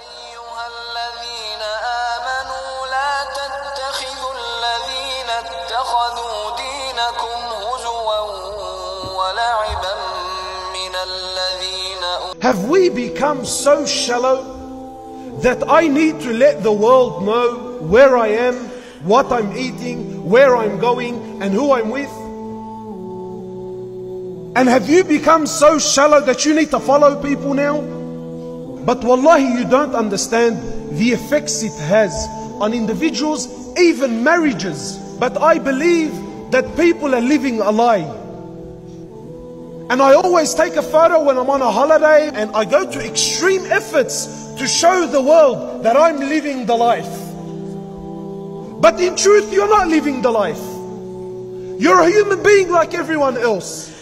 أيها الذين آمنوا لا تتخذوا الذين اتخذوا دينكم هزوا ولعبا من الذين Have we become so shallow that I need to let the world know where I am, what I'm eating, where I'm going, and who I'm with? And have you become so shallow that you need to follow people now? But wallahi, you don't understand the effects it has on individuals, even marriages. But I believe that people are living a lie. And I always take a photo when I'm on a holiday, and I go to extreme efforts to show the world that I'm living the life. But in truth, you're not living the life. You're a human being like everyone else.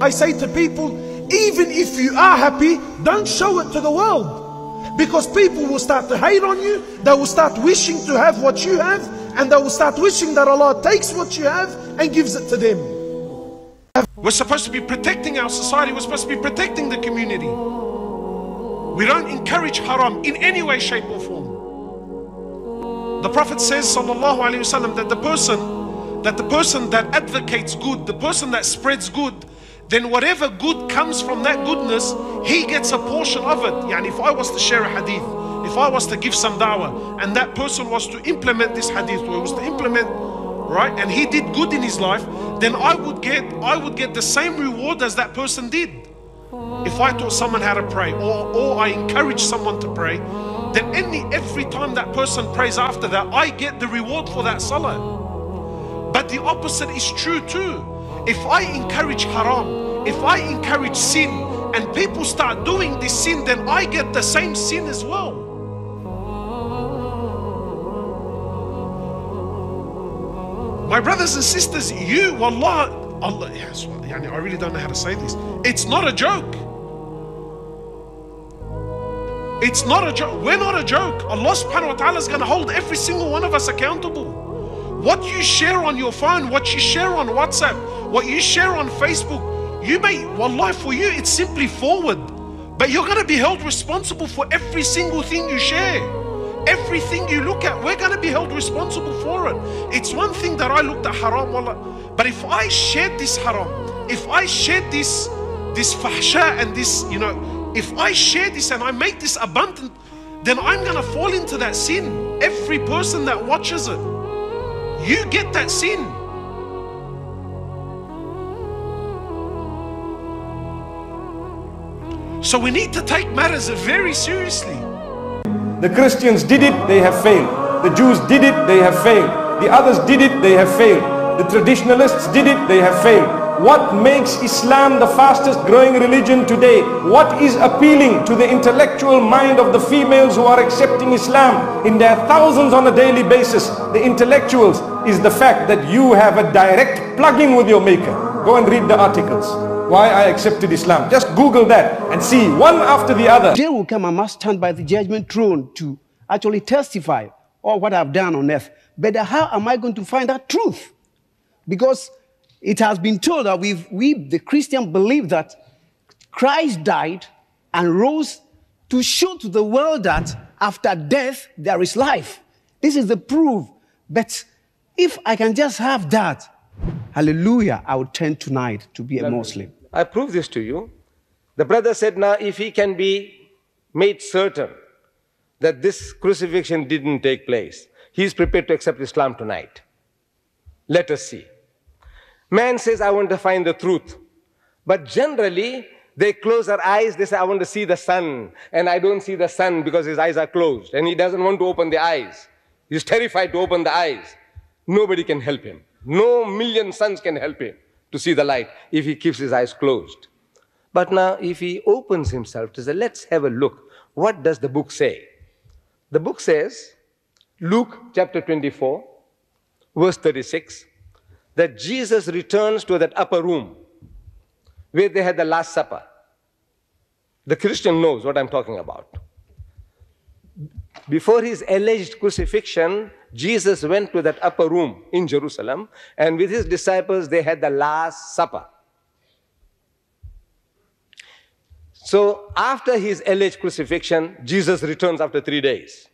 I say to people, even if you are happy, don't show it to the world. Because people will start to hate on you, they will start wishing to have what you have, and they will start wishing that Allah takes what you have and gives it to them. We're supposed to be protecting our society, we're supposed to be protecting the community. We don't encourage haram in any way, shape or form. The Prophet says, sallallahu alaihi wasallam, that the person that advocates good, the person that spreads good, then whatever good comes from that goodness, he gets a portion of it. Yani if I was to share a hadith, if I was to give some da'wah, and that person was to implement this hadith, or was to implement, right, and he did good in his life, then I would get the same reward as that person did. If I taught someone how to pray, or I encourage someone to pray, then every time that person prays after that, I get the reward for that salah. But the opposite is true too. If I encourage haram, if I encourage sin, and people start doing this sin, then I get the same sin as well. My brothers and sisters, you, wallah, Allah, yes, I really don't know how to say this. It's not a joke. It's not a joke. We're not a joke. Allah subhanahu wa ta'ala is going to hold every single one of us accountable. What you share on your phone, what you share on WhatsApp, what you share on Facebook, you may, wallah, for you it's simply forward. But you're going to be held responsible for every single thing you share. Everything you look at, we're going to be held responsible for it. It's one thing that I looked at haram, wallah. But if I shared this haram, if I shared this fahsha and this, if I share this and I make this abundant, then I'm going to fall into that sin. Every person that watches it, you get that sin. So we need to take matters very seriously. The Christians did it, they have failed. The Jews did it, they have failed. The others did it, they have failed. The traditionalists did it, they have failed. What makes Islam the fastest growing religion today? What is appealing to the intellectual mind of the females who are accepting Islam in their thousands on a daily basis? The intellectuals is the fact that you have a direct plug-in with your maker. Go and read the articles. Why I accepted Islam. Just Google that and see one after the other. Day will come, I must stand by the judgment throne to actually testify all what I've done on earth. But how am I going to find that truth? Because it has been told that we the Christian, believe that Christ died and rose to show to the world that after death there is life. This is the proof. But if I can just have that, hallelujah, I would turn tonight to be a Muslim. I prove this to you. The brother said, now if he can be made certain that this crucifixion didn't take place, he is prepared to accept Islam tonight. Let us see. Man says, I want to find the truth. But generally, they close their eyes, they say, I want to see the sun. And I don't see the sun because his eyes are closed. And he doesn't want to open the eyes. He's terrified to open the eyes. Nobody can help him. No million suns can help him to see the light if he keeps his eyes closed. But now, if he opens himself to say, let's have a look. What does the book say? The book says, Luke chapter 24, verse 36, that Jesus returns to that upper room where they had the Last Supper. The Christian knows what I'm talking about. Before his alleged crucifixion, Jesus went to that upper room in Jerusalem, and with his disciples, they had the Last Supper. So after his alleged crucifixion, Jesus returns after 3 days.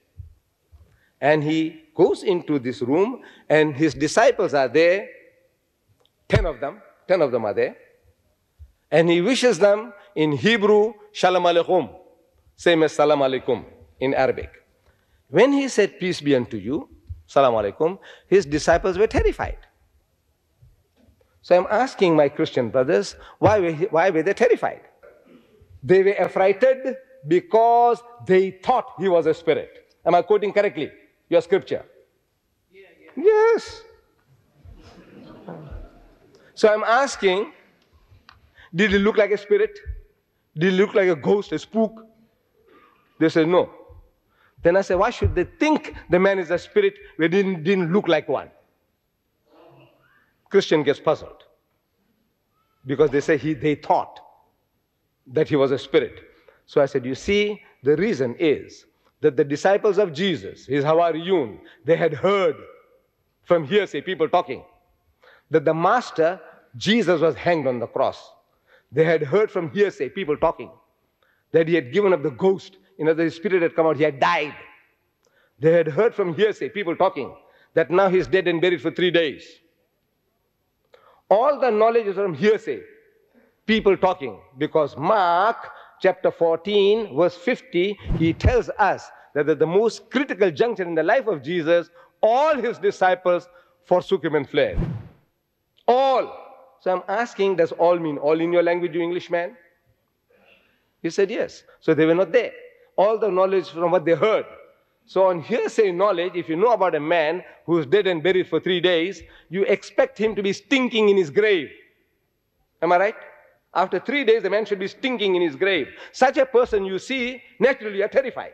And he goes into this room, and his disciples are there, 10 of them are there. And he wishes them in Hebrew, Shalom Aleichem, same as Salam Alaikum in Arabic. When he said, peace be unto you, Salam Alaikum, his disciples were terrified. So I'm asking my Christian brothers, why were they terrified? They were affrighted because they thought he was a spirit. Am I quoting correctly your scripture? Yeah. Yes. So I'm asking, did he look like a spirit? Did he look like a ghost, a spook? They said no. Then I said, why should they think the man is a spirit when he didn't look like one? Christian gets puzzled because they say they thought that he was a spirit. So I said, you see, the reason is that the disciples of Jesus, his Hawariyun, they had heard from hearsay, people talking, that the master, Jesus, was hanged on the cross. They had heard from hearsay, people talking, that he had given up the ghost, his spirit had come out, he had died. They had heard from hearsay, people talking, that now he's dead and buried for 3 days. All the knowledge is from hearsay, people talking, because Mark chapter 14, verse 50, he tells us that at the most critical juncture in the life of Jesus, all his disciples forsook him and fled. All. So I'm asking, does all mean all in your language, you Englishman? He said yes. So they were not there. All the knowledge from what they heard. So on hearsay knowledge, if you know about a man who is dead and buried for 3 days, you expect him to be stinking in his grave. Am I right? After 3 days, the man should be stinking in his grave. Such a person you see, naturally you are terrified.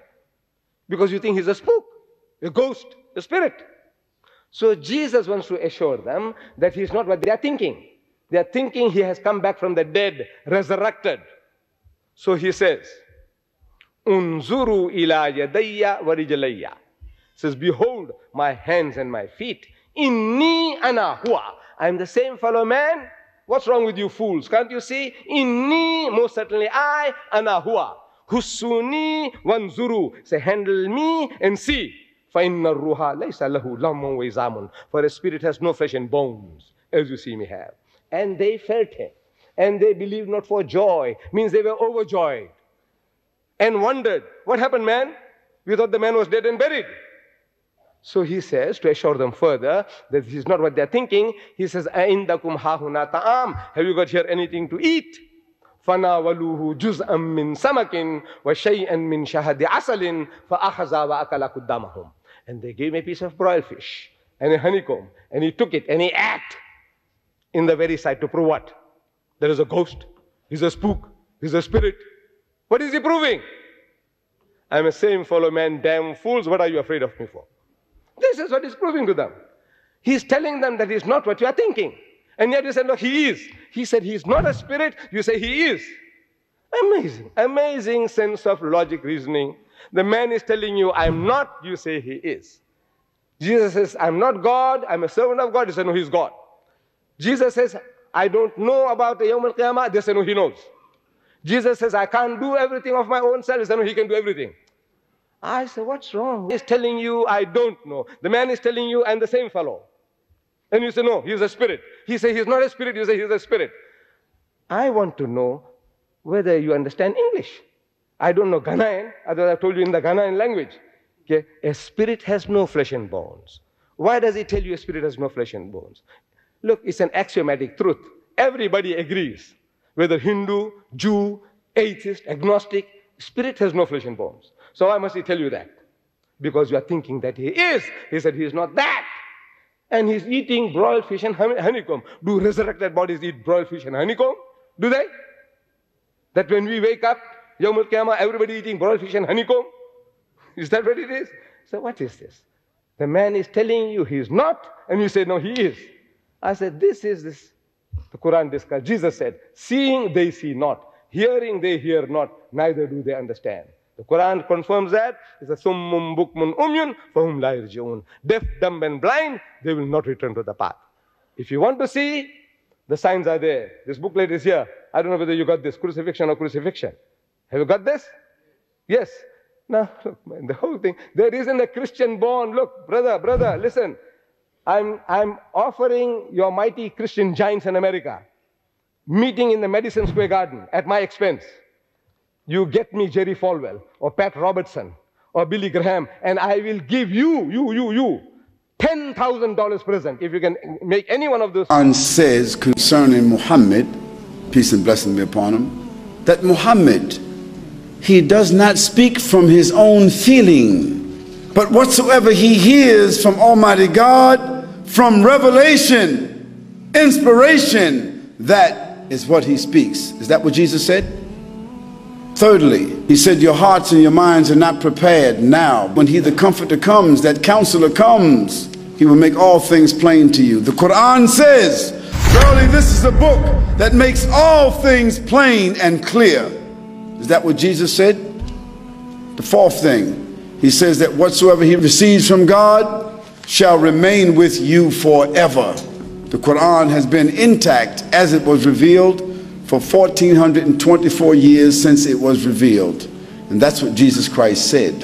Because you think he's a spook, a ghost, a spirit. So Jesus wants to assure them that he's not what they are thinking. They are thinking he has come back from the dead, resurrected. So he says, Unzuru ila yadayya wa rijlayya. Says, behold my hands and my feet. Inni ana huwa. I am the same fellow man. What's wrong with you fools? Can't you see? Inni, most certainly I, ana huwa. Husuni wanzuru. Say, handle me and see. فَإِنَّ الرُّوحَ لَيْسَ لَهُ لَمٌ وَإِزَامٌ. For a spirit has no flesh and bones, as you see me have. And they felt him. And they believed not for joy. Means they were overjoyed. And wondered, what happened, man? We thought the man was dead and buried. So he says, to assure them further, that this is not what they're thinking, he says, أَإِنْدَكُمْ هَاهُنَا طَعَامٌ. Have you got here anything to eat? فَنَاوَلُوهُ جُزْءًا مِّن سَمَكٍ وَشَيْئًا مِّن شَهَدِ عَسَلٍ فَأَخَذَ وَأَكَلَ قُدَّامَهُمْ. And they gave him a piece of broiled fish and a honeycomb, and he took it and he ate in the very sight to prove what? There is a ghost, he's a spook, he's a spirit. What is he proving? I'm a same fellow man, damn fools, what are you afraid of me for? This is what he's proving to them. He's telling them that he's not what you are thinking. And yet you said, no, he is. He said he's not a spirit, you say he is. Amazing, amazing sense of logic reasoning. The man is telling you, I'm not, you say he is. Jesus says, I'm not God, I'm a servant of God. You say, no, he's God. Jesus says, I don't know about the Yawm al-Qiyamah. They say, no, he knows. Jesus says, I can't do everything of my own self. They say, no, he can do everything. I say, what's wrong? He's telling you, I don't know. The man is telling you, I'm the same fellow. And you say, no, he's a spirit. He says, he's not a spirit. You say, he's a spirit. I want to know whether you understand English. I don't know Ghanaian, otherwise I've told you in the Ghanaian language. Okay? A spirit has no flesh and bones. Why does he tell you a spirit has no flesh and bones? Look, it's an axiomatic truth. Everybody agrees. Whether Hindu, Jew, atheist, agnostic, spirit has no flesh and bones. So why must he tell you that? Because you are thinking that he is. He said he is not that. And he's eating broiled fish and honeycomb. Do resurrected bodies eat broiled fish and honeycomb? Do they? That when we wake up, Yawm al-Qiyamah, everybody eating broiled fish and honeycomb? Is that what it is? So what is this? The man is telling you he is not, and you say, no, he is. I said, this is this. The Quran discussed. Jesus said, seeing they see not, hearing they hear not, neither do they understand. The Quran confirms that. It's a summum bukmun umyun fahum la yarji'un. Deaf, dumb and blind, they will not return to the path. If you want to see, the signs are there. This booklet is here. I don't know whether you got this, crucifixion or crucifixion. Have you got this? Yes. Now, look, man, the whole thing, there isn't a Christian born. Look, brother, listen. I'm offering your mighty Christian giants in America meeting in the Madison Square Garden at my expense. You get me Jerry Falwell or Pat Robertson or Billy Graham, and I will give you $10,000 present if you can make any one of those. Quran says concerning Muhammad, peace and blessing be upon him, that Muhammad, he does not speak from his own feeling, but whatsoever he hears from Almighty God, from revelation, inspiration, that is what he speaks. Is that what Jesus said? Thirdly, he said, your hearts and your minds are not prepared now. When he, the comforter, comes, that counselor comes, he will make all things plain to you. The Quran says, verily this is a book that makes all things plain and clear. Is that what Jesus said? The fourth thing, he says that whatsoever he receives from God shall remain with you forever. The Quran has been intact as it was revealed for 1424 years since it was revealed. And that's what Jesus Christ said.